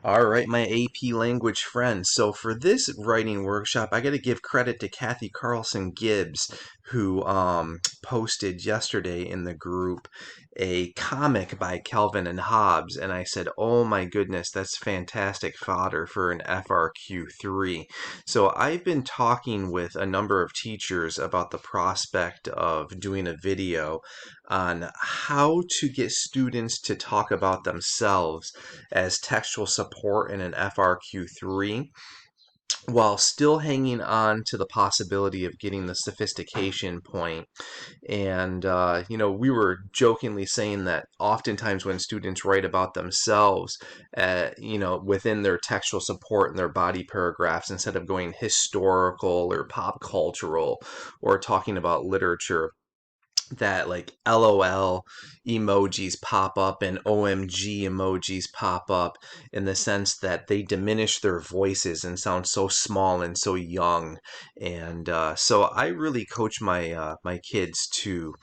All right, my AP language friends. So for this writing workshop, I got to give credit to Kathy Carlson Gibbs, who posted yesterday in the group a comic by Calvin and Hobbes, and I said, "Oh my goodness, that's fantastic fodder for an FRQ3." So I've been talking with a number of teachers about the prospect of doing a video on how to get students to talk about themselves as textual support in an FRQ3 while still hanging on to the possibility of getting the sophistication point. And, we were jokingly saying that oftentimes when students write about themselves, within their textual support and their body paragraphs, instead of going historical or pop cultural or talking about literature, that like LOL emojis pop up and OMG emojis pop up in the sense that they diminish their voices and sound so small and so young. And so I really coach my kids to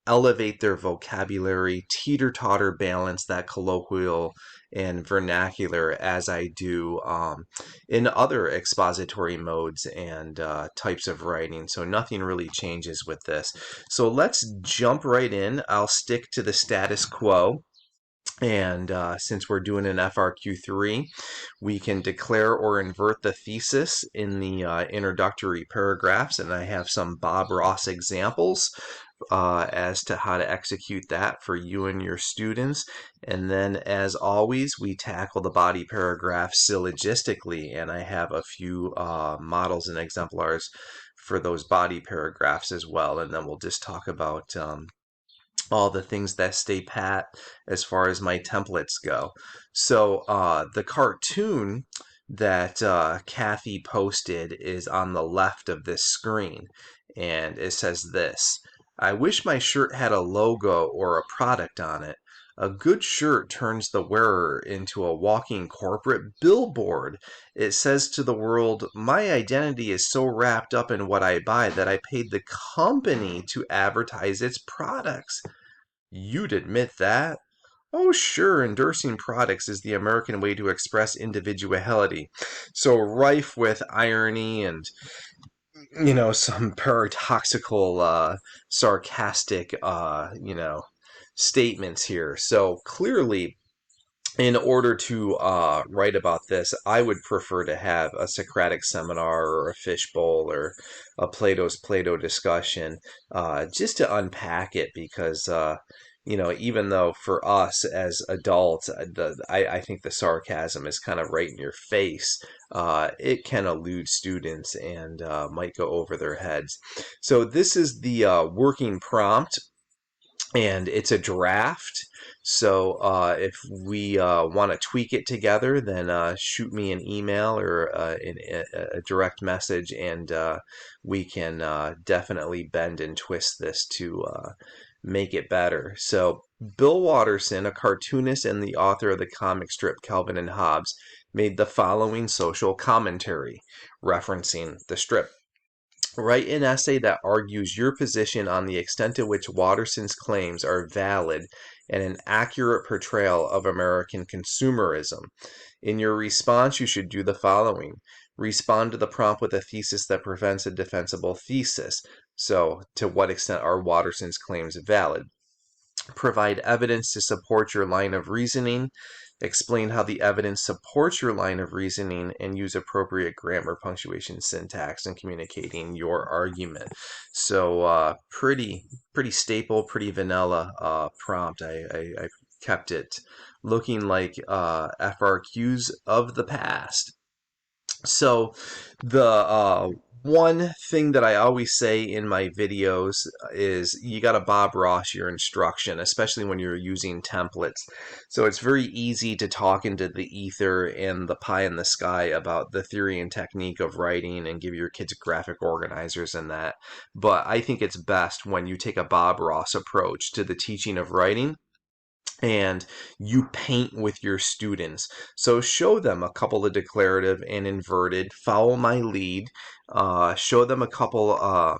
elevate their vocabulary, teeter-totter balance that colloquial and vernacular as I do in other expository modes and types of writing. So nothing really changes with this. So let's jump right in. I'll stick to the status quo. And since we're doing an FRQ3, we can declare or invert the thesis in the introductory paragraphs. And I have some Bob Ross examples as to how to execute that for you and your students. And then, as always, we tackle the body paragraph syllogistically, and I have a few models and exemplars for those body paragraphs as well. And then we'll just talk about all the things that stay pat as far as my templates go. So the cartoon that Kathy posted is on the left of this screen, and it says this: "I wish my shirt had a logo or a product on it. A good shirt turns the wearer into a walking corporate billboard. It says to the world, my identity is so wrapped up in what I buy that I paid the company to advertise its products." You'd admit that? Oh, sure, endorsing products is the American way to express individuality. So rife with irony and, some paradoxical, sarcastic, statements here. So clearly, in order to write about this, I would prefer to have a Socratic seminar or a fishbowl or a Plato's Plato discussion, just to unpack it, because even though for us as adults, I think the sarcasm is kind of right in your face, it can elude students and might go over their heads. So this is the working prompt, and it's a draft. So if we want to tweak it together, then shoot me an email or a direct message, and we can definitely bend and twist this to make it better. So Bill Watterson, a cartoonist and the author of the comic strip Calvin and Hobbes, made the following social commentary referencing the strip. Write an essay that argues your position on the extent to which Watterson's claims are valid and an accurate portrayal of American consumerism. In your response, you should do the following. Respond to the prompt with a thesis that prevents a defensible thesis. So, to what extent are Watterson's claims valid? Provide evidence to support your line of reasoning. Explain how the evidence supports your line of reasoning, and use appropriate grammar, punctuation, syntax in communicating your argument. So pretty staple, pretty vanilla prompt. I kept it looking like FRQs of the past. So the one thing that I always say in my videos is you got to Bob Ross your instruction, especially when you're using templates. So it's very easy to talk into the ether and the pie in the sky about the theory and technique of writing and give your kids graphic organizers and that. But I think it's best when you take a Bob Ross approach to the teaching of writing, and you paint with your students. So show them a couple of declarative and inverted, follow my lead, show them a couple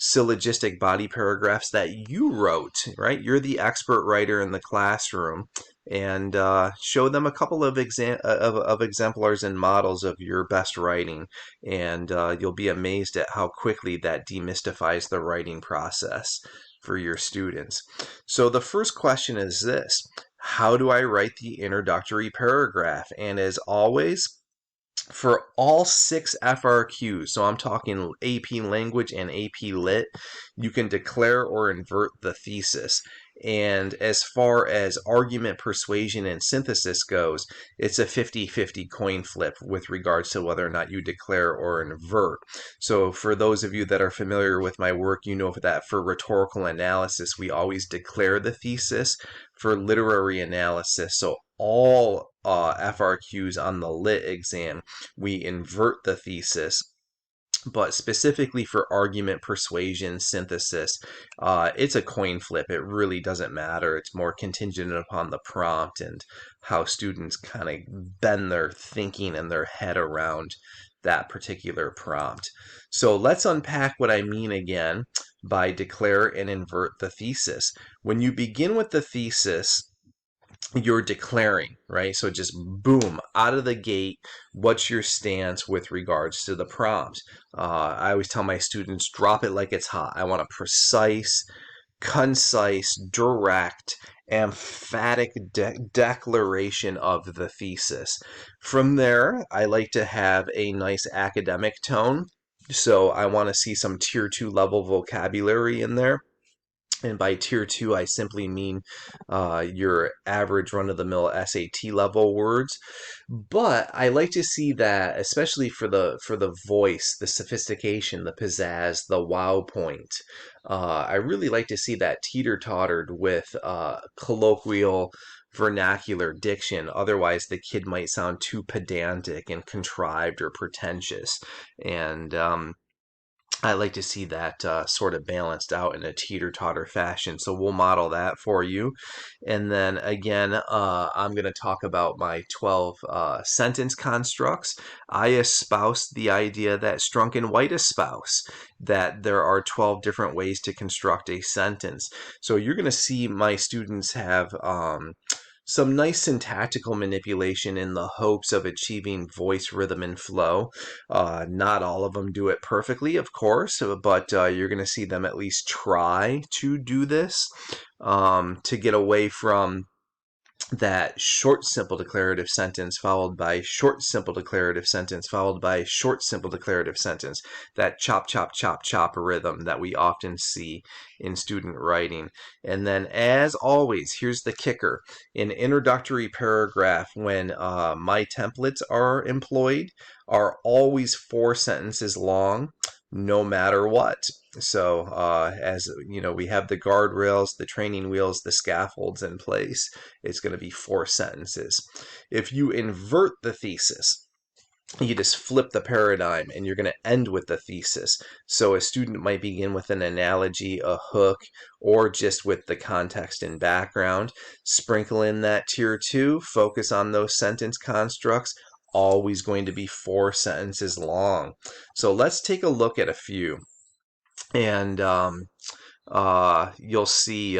syllogistic body paragraphs that you wrote, right? You're the expert writer in the classroom, and show them a couple of, exemplars and models of your best writing, and you'll be amazed at how quickly that demystifies the writing process for your students. So the first question is this: how do I write the introductory paragraph? And as always, for all 6 FRQs, so I'm talking AP Language and AP Lit, you can declare or invert the thesis. And as far as argument, persuasion, and synthesis goes, it's a 50-50 coin flip with regards to whether or not you declare or invert. So for those of you that are familiar with my work, you know that for rhetorical analysis, we always declare the thesis. For literary analysis, so all FRQs on the lit exam, we invert the thesis. But specifically for argument, persuasion, synthesis, it's a coin flip. It really doesn't matter. It's more contingent upon the prompt and how students kind of bend their thinking and their head around that particular prompt. So let's unpack what I mean again by declare and invert the thesis. When you begin with the thesis, you're declaring, right? So just boom, out of the gate, what's your stance with regards to the prompt? I always tell my students, drop it like it's hot. I want a precise, concise, direct, emphatic declaration of the thesis. From there, I like to have a nice academic tone. So I want to see some tier 2 level vocabulary in there. And by tier 2, I simply mean your average run-of-the-mill SAT level words. But I like to see that, especially for the voice, the sophistication, the pizzazz, the wow point. I really like to see that teeter-tottered with colloquial vernacular diction. Otherwise, the kid might sound too pedantic and contrived or pretentious. And I like to see that sort of balanced out in a teeter-totter fashion. So we'll model that for you. And then again, I'm going to talk about my 12 sentence constructs. I espouse the idea that Strunk and White espouse, that there are 12 different ways to construct a sentence. So you're going to see my students have some nice syntactical manipulation in the hopes of achieving voice rhythm and flow. Not all of them do it perfectly, of course, but you're going to see them at least try to do this to get away from that short simple declarative sentence followed by short simple declarative sentence followed by short simple declarative sentence, that chop chop chop chop rhythm that we often see in student writing. And then, as always, here's the kicker: an introductory paragraph, when my templates are employed, are always 4 sentences long, no matter what. So as you know, we have the guardrails, the training wheels, the scaffolds in place. It's going to be 4 sentences. If you invert the thesis, you just flip the paradigm and you're going to end with the thesis. So a student might begin with an analogy, a hook, or just with the context and background. Sprinkle in that tier 2, focus on those sentence constructs, always going to be 4 sentences long. So let's take a look at a few. And you'll see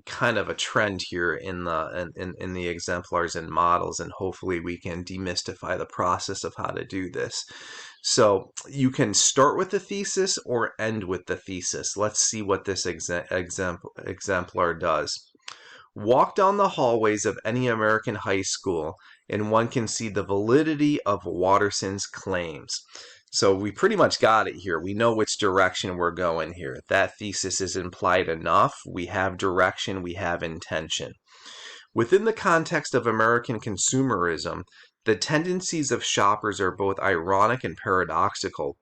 kind of a trend here in the exemplars and models, and hopefully we can demystify the process of how to do this. So you can start with the thesis or end with the thesis. Let's see what this exemplar does. Walk down the hallways of any American high school, and one can see the validity of Watterson's claims. So we pretty much got it here. We know which direction we're going here. That thesis is implied enough. We have direction, we have intention. Within the context of American consumerism, the tendencies of shoppers are both ironic and paradoxical.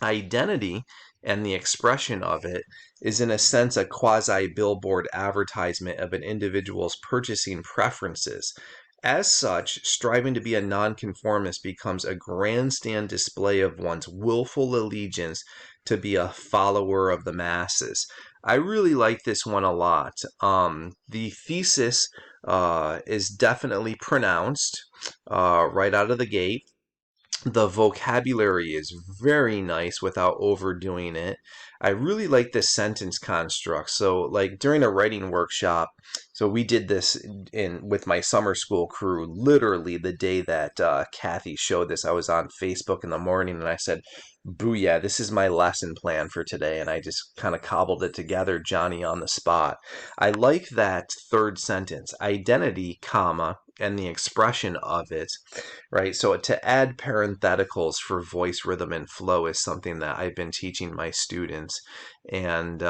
Identity and the expression of it is in a sense a quasi-billboard advertisement of an individual's purchasing preferences. As such, striving to be a nonconformist becomes a grandstand display of one's willful allegiance to be a follower of the masses. I really like this one a lot. The thesis is definitely pronounced right out of the gate. The vocabulary is very nice without overdoing it. I really like the sentence construct. So, like during a writing workshop, so we did this in with my summer school crew. Literally the day that Kathy showed this, I was on Facebook in the morning and I said, "Booyah! This is my lesson plan for today." And I just kind of cobbled it together, Johnny on the spot. I like that third sentence, identity, comma, and the expression of it, right? So to add parentheticals for voice, rhythm, and flow is something that I've been teaching my students. And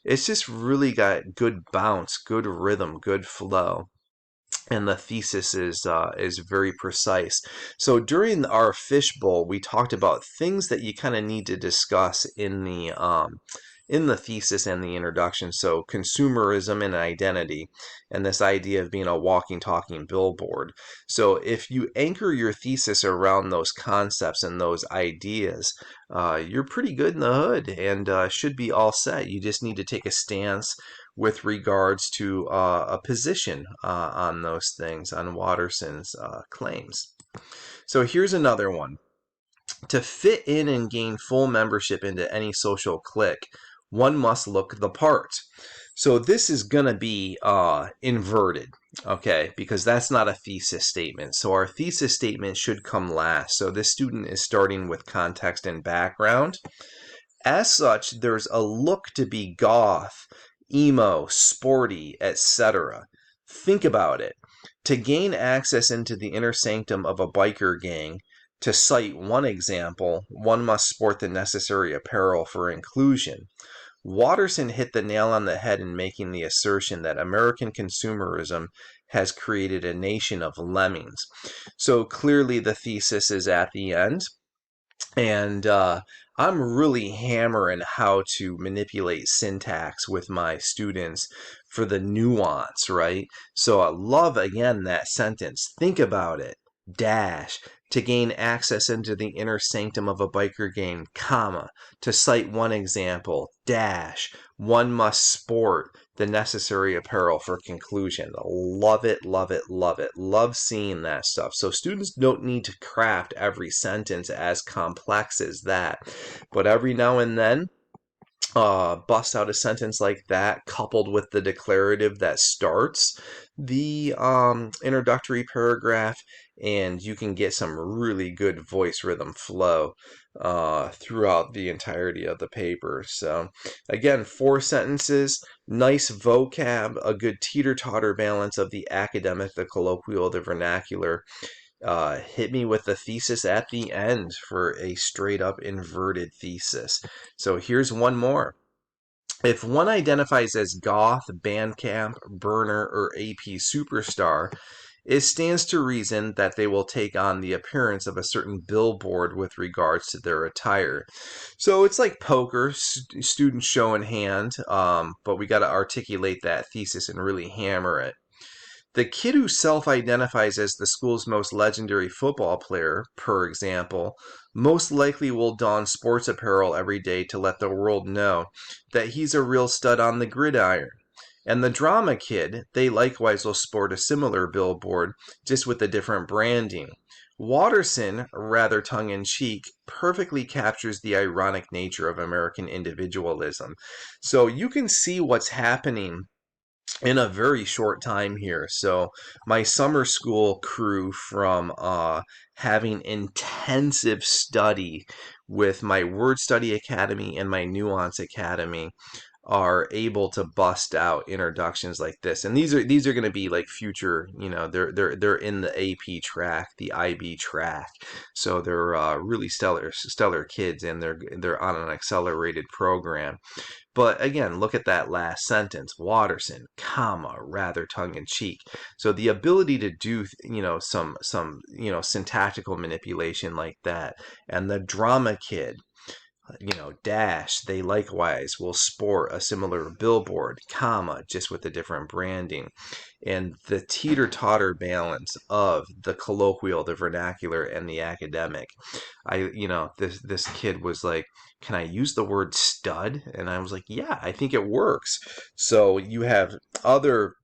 it's just really got good bounce, good rhythm, good flow. And the thesis is very precise. So during our fishbowl, we talked about things that you kind of need to discuss in the thesis and the introduction. So consumerism and identity, and this idea of being a walking, talking billboard. So if you anchor your thesis around those concepts and those ideas, you're pretty good in the hood and should be all set. You just need to take a stance with regards to a position on those things, on Watterson's claims. So here's another one. To fit in and gain full membership into any social clique, one must look the part. So this is going to be inverted, okay, because that's not a thesis statement. So our thesis statement should come last. So this student is starting with context and background. As such, there's a look to be goth, emo, sporty, etc. Think about it. To gain access into the inner sanctum of a biker gang, to cite one example, one must sport the necessary apparel for inclusion. Watterson hit the nail on the head in making the assertion that American consumerism has created a nation of lemmings. So clearly the thesis is at the end. And I'm really hammering how to manipulate syntax with my students for the nuance, right? So I love, again, that sentence. Think about it. Dash. To gain access into the inner sanctum of a biker gang, comma. To cite one example, dash. One must sport the necessary apparel for conclusion. Love it, love it, love it. Love seeing that stuff. So students don't need to craft every sentence as complex as that. But every now and then, bust out a sentence like that coupled with the declarative that starts the introductory paragraph, and you can get some really good voice rhythm flow throughout the entirety of the paper. So again, 4 sentences, nice vocab, a good teeter-totter balance of the academic, the colloquial, the vernacular. Hit me with the thesis at the end for a straight up inverted thesis. So here's one more. If one identifies as goth, bandcamp, burner, or AP superstar, it stands to reason that they will take on the appearance of a certain billboard with regards to their attire. So it's like poker, student show in hand, but we got to articulate that thesis and really hammer it. The kid who self-identifies as the school's most legendary football player, per example, most likely will don sports apparel every day to let the world know that he's a real stud on the gridiron. And the drama kid, they likewise will sport a similar billboard, just with a different branding. Watterson, rather tongue-in-cheek, perfectly captures the ironic nature of American individualism. So you can see what's happening in a very short time here. So my summer school crew, from having intensive study with my Word Study Academy and my Nuance Academy, are able to bust out introductions like this. And these are going to be like future, they're in the AP track, the IB track. So they're really stellar kids, and they're on an accelerated program. But again, look at that last sentence, Watterson, comma, rather tongue-in-cheek. So the ability to do, some syntactical manipulation like that. And the drama kid, dash, they likewise will sport a similar billboard, comma, just with a different branding. And the teeter-totter balance of the colloquial, the vernacular, and the academic. This kid was like, can I use the word stud? And I was like, yeah, I think it works. So you have other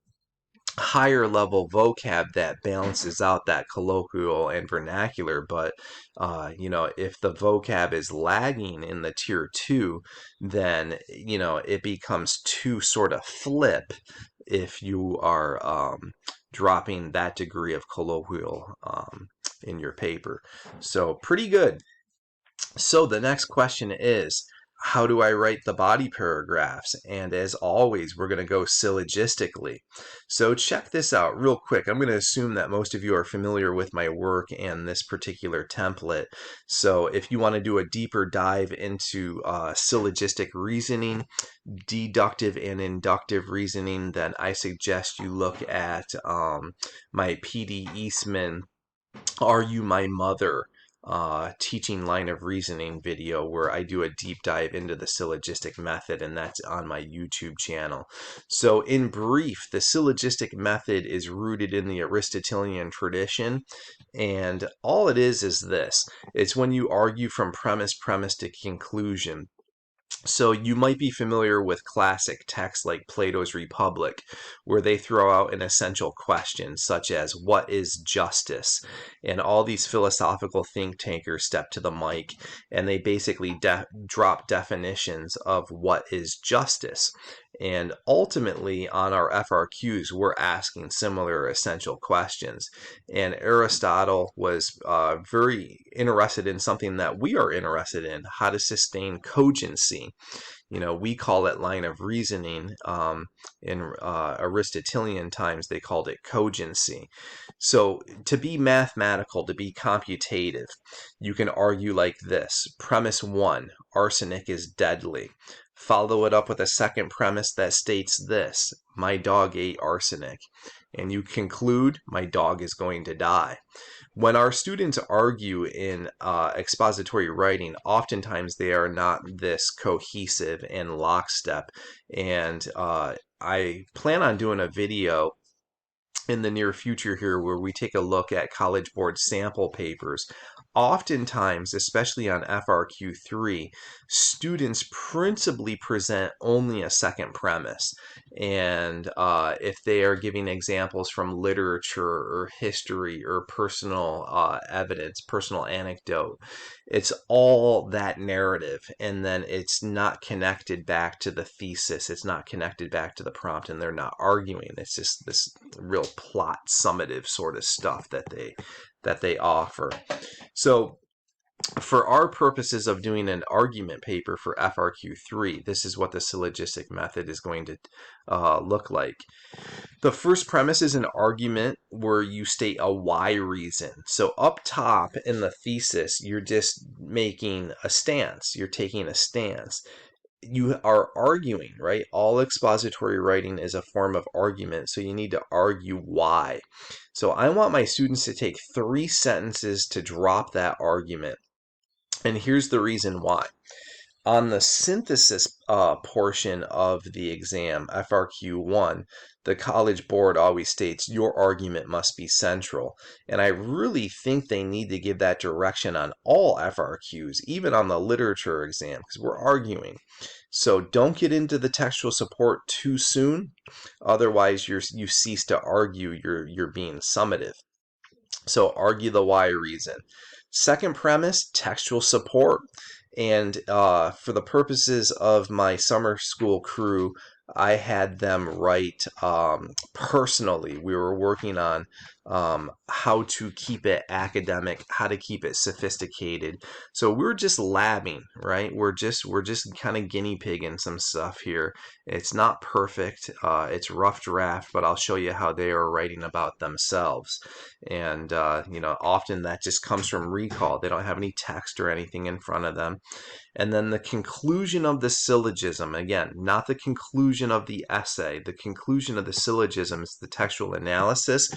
higher level vocab that balances out that colloquial and vernacular. But if the vocab is lagging in the tier 2, then it becomes too sort of flip if you are dropping that degree of colloquial in your paper. So pretty good. So the next question is, how do I write the body paragraphs? And as always, we're going to go syllogistically. So check this out real quick. I'm going to assume that most of you are familiar with my work and this particular template. So if you want to do a deeper dive into syllogistic reasoning, deductive and inductive reasoning, then I suggest you look at my P.D. Eastman Are You My Mother teaching line of reasoning video, where I do a deep dive into the syllogistic method, and that's on my YouTube channel. So in brief, the syllogistic method is rooted in the Aristotelian tradition, and all it is this. It's when you argue from premise to conclusion. So you might be familiar with classic texts like Plato's Republic, where they throw out an essential question such as, what is justice? And all these philosophical think tankers step to the mic and they basically drop definitions of what is justice. And ultimately, on our FRQs, we're asking similar essential questions. And Aristotle was very interested in something that we are interested in: how to sustain cogency. We call it line of reasoning. In Aristotelian times, they called it cogency. So to be mathematical, to be computative, you can argue like this. Premise 1, arsenic is deadly. Follow it up with a second premise that states this: my dog ate arsenic. And you conclude, my dog is going to die. When our students argue in expository writing, oftentimes they are not this cohesive and lockstep. And I plan on doing a video in the near future here where we take a look at College Board sample papers. Oftentimes, especially on FRQ3, students principally present only a second premise. And if they are giving examples from literature or history or personal evidence, personal anecdote, it's all that narrative, and then it's not connected back to the thesis. It's not connected back to the prompt, and they're not arguing. It's just this real plot summative sort of stuff that they offer. So for our purposes of doing an argument paper for FRQ3, this is what the syllogistic method is going to look like. The first premise is an argument where you state a why reason. So up top in the thesis, you're just making a stance. You're taking a stance. You are arguing, right? All expository writing is a form of argument, so you need to argue why. So I want my students to take 3 sentences to drop that argument. And here's the reason why. On the synthesis portion of the exam, FRQ1, the College Board always states your argument must be central. And I really think they need to give that direction on all FRQs, even on the literature exam, because we're arguing. So don't get into the textual support too soon. Otherwise, you cease to argue, you're being summative. So argue the why reason. Second premise, textual support. And for the purposes of my summer school crew, I had them write personally. We were working on how to keep it academic, how to keep it sophisticated. So we're just labbing, right? We're just kind of guinea pigging some stuff here. It's not perfect. It's rough draft, but I'll show you how they are writing about themselves. And often that just comes from recall. They don't have any text or anything in front of them. And then the conclusion of the syllogism, again, not the conclusion of the essay. The conclusion of the syllogism is the textual analysis.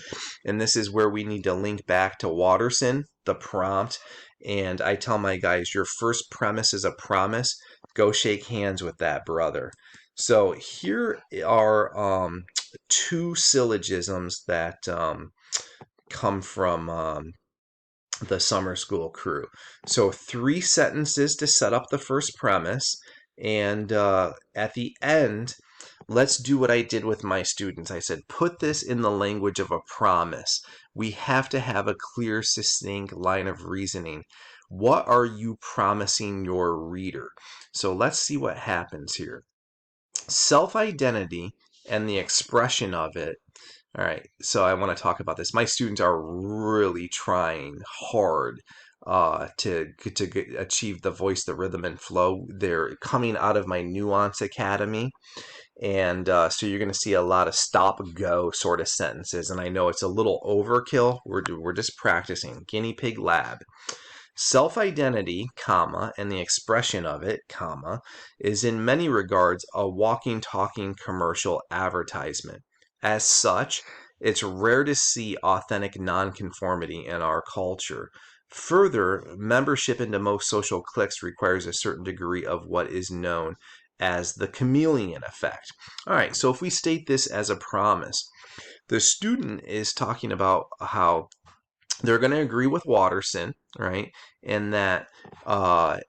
And this is where we need to link back to Watterson, the prompt. And I tell my guys, your first premise is a promise. Go shake hands with that brother. So here are 2 syllogisms that come from the summer school crew. So 3 sentences to set up the first premise, and at the end let's do what I did with my students. I said, put this in the language of a promise. We have to have a clear, succinct line of reasoning. What are you promising your reader? So let's see what happens here. Self-identity and the expression of it. All right, so I want to talk about this. My students are really trying hard to achieve the voice, the rhythm, and flow. They're coming out of my Nuance Academy. And so you're going to see a lot of stop-go sort of sentences. And I know it's a little overkill. We're just practicing. Guinea pig lab. Self-identity, comma, and the expression of it, comma, is in many regards a walking, talking commercial advertisement. As such, it's rare to see authentic nonconformity in our culture. Further, membership into most social cliques requires a certain degree of what is known as the chameleon effect. All right, so if we state this as a promise, the student is talking about how they're going to agree with Watterson, right? And that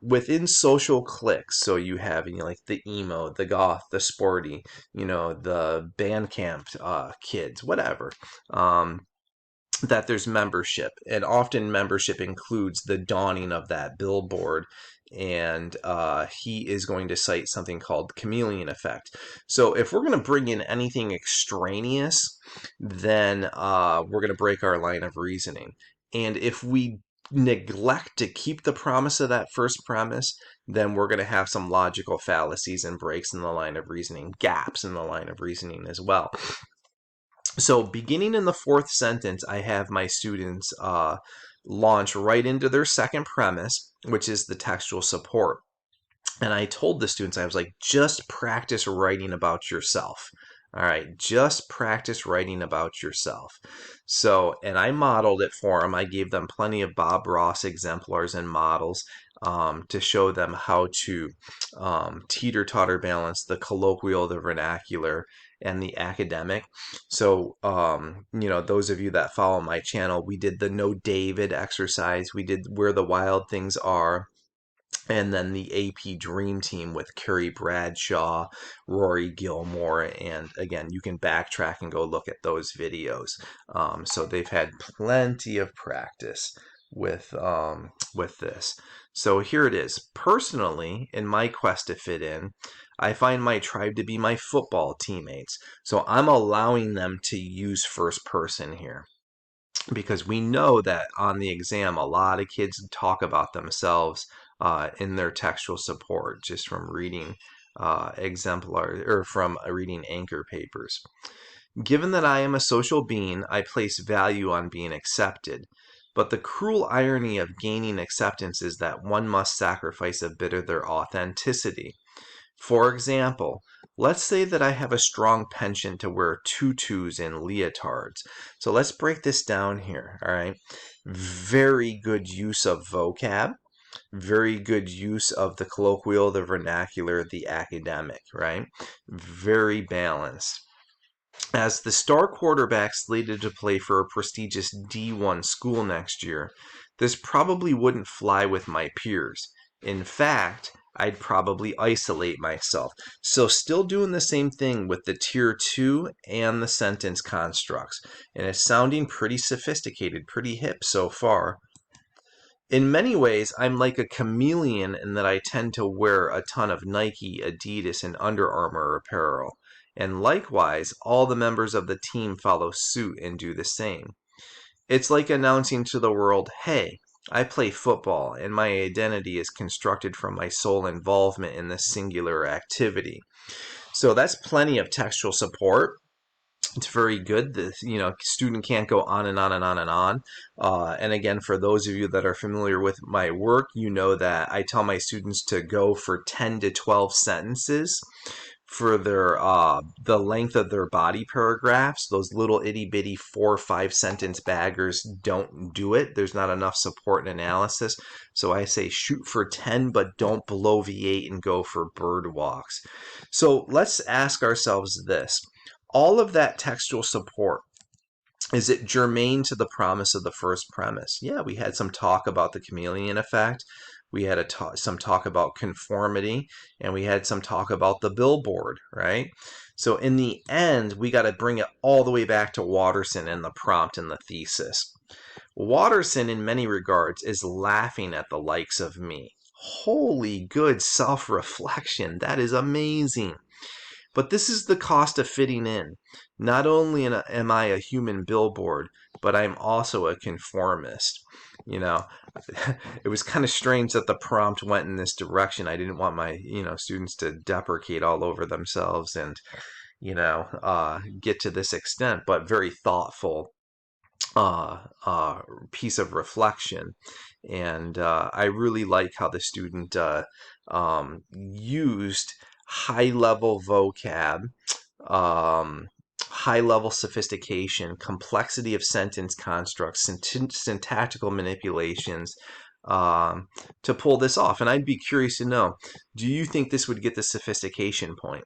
within social cliques, so you have like the emo, the goth, the sporty, the band camp kids, whatever. That there's membership, and often membership includes the donning of that billboard, and he is going to cite something called chameleon effect. So if we're going to bring in anything extraneous, then we're going to break our line of reasoning. And if we neglect to keep the promise of that first premise, then we're going to have some logical fallacies and breaks in the line of reasoning, gaps in the line of reasoning as well. So beginning in the fourth sentence, I have my students launch right into their second premise, which is the textual support. And I told the students, I was like, just practice writing about yourself. All right, just practice writing about yourself. So, and I modeled it for them. I gave them plenty of Bob Ross exemplars and models to show them how to teeter-totter balance the colloquial, the vernacular, and the academic. So, those of you that follow my channel, we did the No David exercise. We did Where the Wild Things Are. And then the AP Dream Team with Carrie Bradshaw, Rory Gilmore, and again, you can backtrack and go look at those videos. So they've had plenty of practice with this. So here it is. Personally, in my quest to fit in, I find my tribe to be my football teammates. So I'm allowing them to use first person here, because we know that on the exam, a lot of kids talk about themselves in their textual support just from reading exemplars or from reading anchor papers. Given that I am a social being, I place value on being accepted. But the cruel irony of gaining acceptance is that one must sacrifice a bit of their authenticity. For example, let's say that I have a strong penchant to wear tutus and leotards. So let's break this down here, all right? Very good use of vocab, very good use of the colloquial, the vernacular, the academic, right? Very balanced. As the star quarterback slated to play for a prestigious D1 school next year, this probably wouldn't fly with my peers. In fact, I'd probably isolate myself. So still doing the same thing with the tier 2 and the sentence constructs. And it's sounding pretty sophisticated, pretty hip so far. In many ways, I'm like a chameleon in that I tend to wear a ton of Nike, Adidas, and Under Armour apparel. And likewise, all the members of the team follow suit and do the same. It's like announcing to the world, hey, I play football, and my identity is constructed from my sole involvement in this singular activity. So that's plenty of textual support. It's very good. The student can't go on and on and on and on. And again, for those of you that are familiar with my work, you know that I tell my students to go for 10 to 12 sentences for their the length of their body paragraphs. Those little itty bitty 4 or 5 sentence baggers don't do it. There's not enough support and analysis. So I say shoot for 10, but don't bloviate and go for bird walks. So let's ask ourselves this. All of that textual support, is it germane to the promise of the first premise? Yeah, we had some talk about the chameleon effect. We had some talk about conformity, and we had some talk about the billboard, right? So in the end, we got to bring it all the way back to Watterson and the prompt and the thesis. Watterson, in many regards, is laughing at the likes of me. Holy good self-reflection. That is amazing. But this is the cost of fitting in. Not only am I a human billboard, but I'm also a conformist. You know, it was kind of strange that the prompt went in this direction. I didn't want my, students to deprecate all over themselves and, get to this extent, but very thoughtful uh, uh, piece of reflection. And I really like how the student used high-level vocab, um, high-level sophistication, complexity of sentence constructs, syntactical manipulations, to pull this off. And I'd be curious to know, do you think this would get the sophistication point?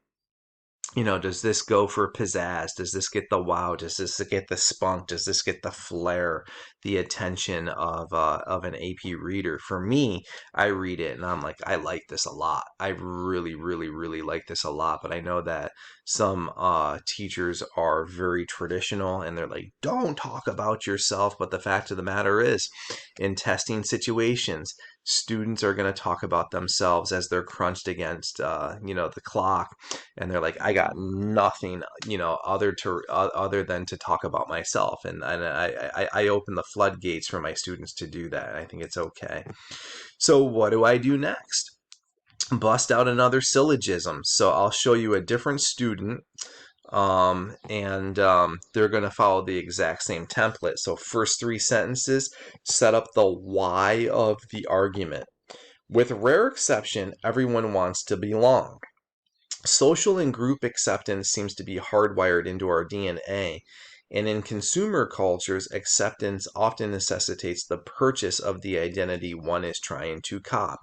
Does this go for pizzazz? Does this get the wow? Does this get the spunk? Does this get the flair, the attention of an AP reader? For me, I read it and I'm like, I like this a lot. I really, really, really like this a lot. But I know that some teachers are very traditional and they're like, don't talk about yourself. But the fact of the matter is, in testing situations, students are going to talk about themselves as they're crunched against, the clock, and they're like, I got nothing, other than to talk about myself, and I open the floodgates for my students to do that. I think it's okay. So what do I do next? Bust out another syllogism. So I'll show you a different student. And they're going to follow the exact same template. So first 3 sentences set up the why of the argument. With rare exception, everyone wants to belong. Social and group acceptance seems to be hardwired into our DNA, and in consumer cultures, acceptance often necessitates the purchase of the identity one is trying to cop.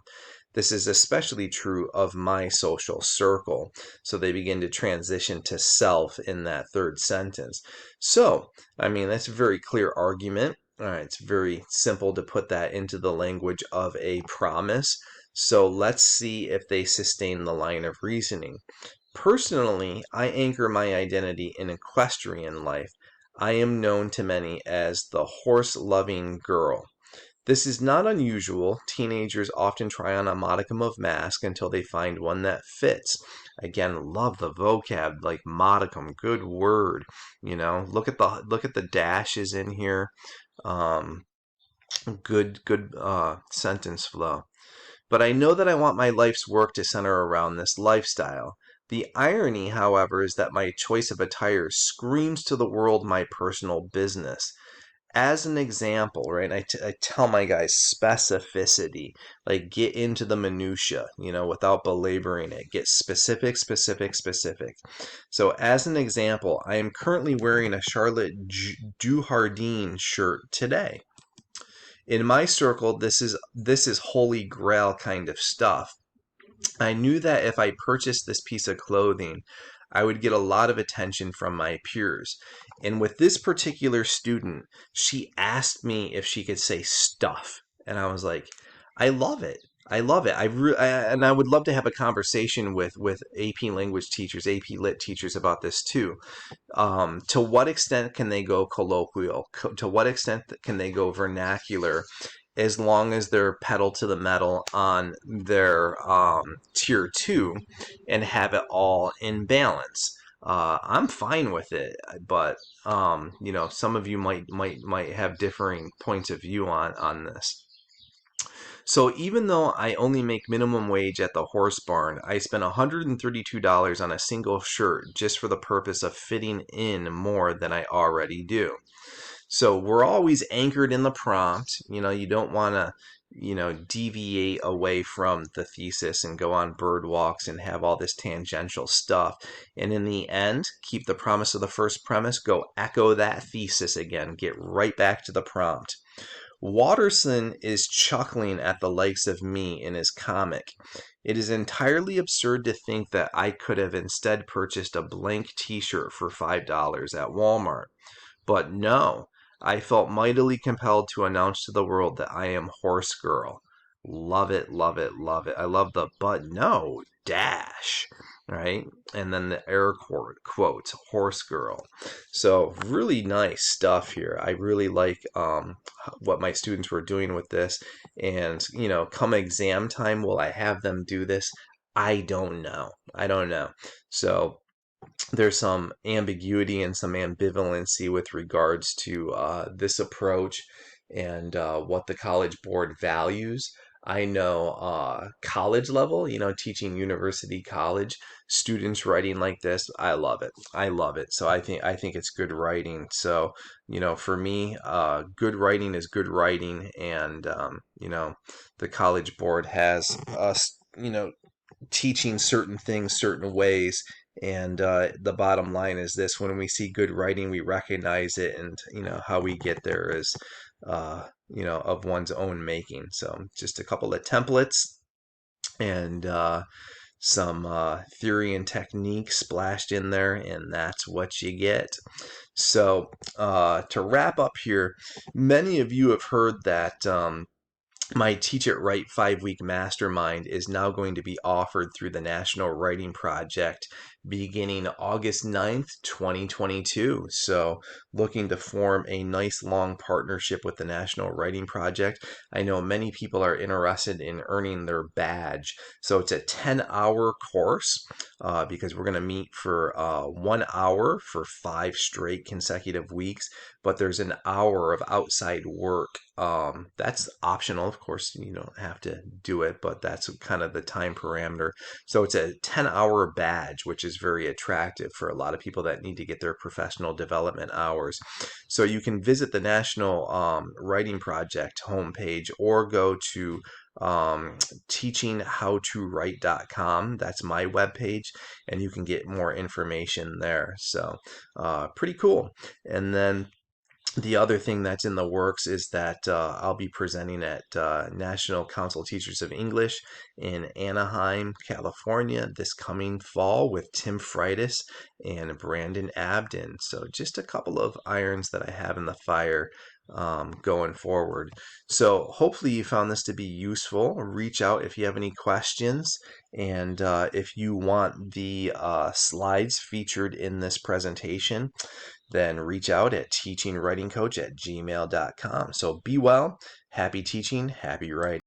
This is especially true of my social circle. So they begin to transition to self in that third sentence. So, that's a very clear argument. All right, it's very simple to put that into the language of a promise. So let's see if they sustain the line of reasoning. Personally, I anchor my identity in equestrian life. I am known to many as the horse-loving girl. This is not unusual. Teenagers often try on a modicum of mask until they find one that fits. Again, love the vocab, like modicum, good word. Look at the dashes in here. Good sentence flow. But I know that I want my life's work to center around this lifestyle. The irony, however, is that my choice of attire screams to the world my personal business. As an example, right, I tell my guys specificity, like get into the minutia, without belaboring it. Get specific, specific, specific. So as an example, I am currently wearing a Charlotte Dujardin shirt today. In my circle, this is holy grail kind of stuff. I knew that if I purchased this piece of clothing, I would get a lot of attention from my peers. And with this particular student, she asked me if she could say stuff. And I was like, I love it. I love it. And I would love to have a conversation with AP language teachers, AP lit teachers about this too. To what extent can they go colloquial? To what extent can they go vernacular? As long as they're pedal to the metal on their tier 2 and have it all in balance. I'm fine with it, but some of you might have differing points of view on this. So even though I only make minimum wage at the horse barn, I spent $132 on a single shirt just for the purpose of fitting in more than I already do. So we're always anchored in the prompt. You don't want to, deviate away from the thesis and go on bird walks and have all this tangential stuff. And in the end, keep the promise of the first premise, go echo that thesis again, get right back to the prompt. Watterson is chuckling at the likes of me in his comic. It is entirely absurd to think that I could have instead purchased a blank t-shirt for $5 at Walmart. But no, I felt mightily compelled to announce to the world that I am Horse Girl. Love it, love it, love it. I love the but no. dash, right? And then the air quotes, horse girl. So really nice stuff here. I really like what my students were doing with this. And, you know, come exam time, will I have them do this? I don't know. I don't know. So there's some ambiguity and some ambivalency with regards to this approach and what the College Board values. I know college level, you know, teaching university college students writing like this, I love it. I love it. So I think it's good writing. So, you know, for me, good writing is good writing, and you know, the College Board has us, you know, teaching certain things certain ways. And the bottom line is this: when we see good writing, we recognize it, and you know how we get there is, you know, of one's own making. So just a couple of templates and some theory and technique splashed in there, and that's what you get. So to wrap up here, many of you have heard that my Teach It Right 5-week mastermind is now going to be offered through the National Writing Project beginning August 9th, 2022. So looking to form a nice long partnership with the National Writing Project. I know many people are interested in earning their badge. So it's a 10-hour course because we're going to meet for 1 hour for 5 straight consecutive weeks, but there's an hour of outside work. That's optional. Of course, you don't have to do it, but that's kind of the time parameter. So it's a 10-hour badge, which is very attractive for a lot of people that need to get their professional development hours. So you can visit the National Writing Project homepage or go to teachingwritingcoah.com. That's my webpage, and you can get more information there. So pretty cool. And then the other thing that's in the works is that I'll be presenting at National Council of Teachers of English in Anaheim, California this coming fall with Tim Freitas and Brandon Abden. So just a couple of irons that I have in the fire going forward. So hopefully you found this to be useful. Reach out if you have any questions, and if you want the slides featured in this presentation, then reach out at teachingwritingcoach@gmail.com. So be well, happy teaching, happy writing.